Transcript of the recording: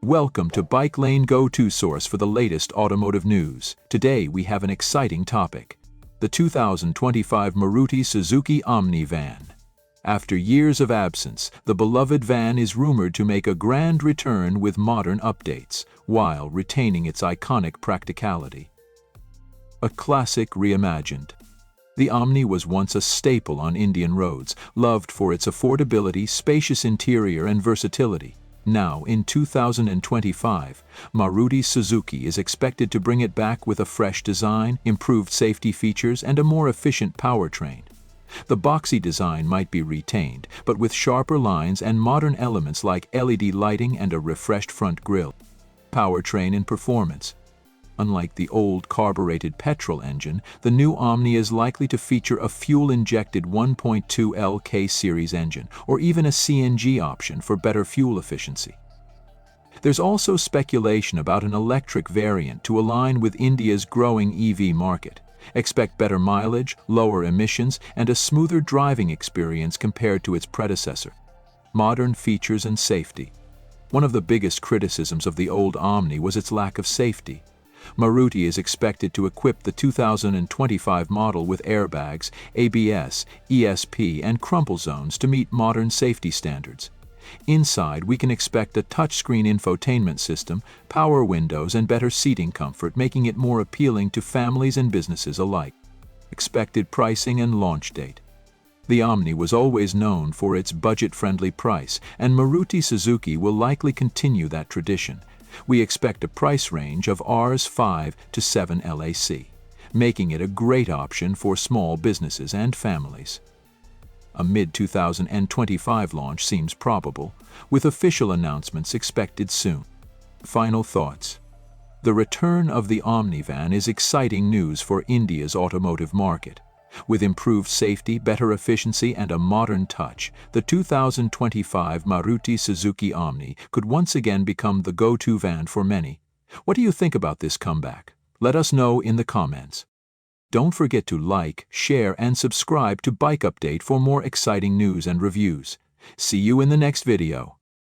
Welcome to Bike Lane Go-To source for the latest automotive news. Today we have an exciting topic: the 2025 Maruti Suzuki Omni van. After years of absence, the beloved van is rumored to make a grand return with modern updates, while retaining its iconic practicality. A classic reimagined. The Omni was once a staple on Indian roads, loved for its affordability, spacious interior, and versatility. Now, in 2025, Maruti Suzuki is expected to bring it back with a fresh design, improved safety features, and a more efficient powertrain. The boxy design might be retained, but with sharper lines and modern elements like LED lighting and a refreshed front grille. Powertrain and performance. Unlike the old carbureted petrol engine, the new Omni is likely to feature a fuel-injected 1.2 L series engine, or even a CNG option for better fuel efficiency. There's also speculation about an electric variant to align with India's growing EV market. Expect better mileage, lower emissions, and a smoother driving experience compared to its predecessor. Modern features and safety. One of the biggest criticisms of the old Omni was its lack of safety. Maruti is expected to equip the 2025 model with airbags, ABS, ESP, and crumple zones to meet modern safety standards. Inside, we can expect a touchscreen infotainment system, power windows, and better seating comfort, making it more appealing to families and businesses alike. Expected pricing and launch date. The Omni was always known for its budget-friendly price, and Maruti Suzuki will likely continue that tradition. We expect a price range of Rs 5 to 7 LAC, making it a great option for small businesses and families. A mid-2025 launch seems probable, with official announcements expected soon. Final thoughts. The return of the Omni van is exciting news for India's automotive market. With improved safety, better efficiency, and a modern touch, the 2025 Maruti Suzuki Omni could once again become the go-to van for many. What do you think about this comeback? Let us know in the comments. Don't forget to like, share, and subscribe to Bike Update for more exciting news and reviews. See you in the next video.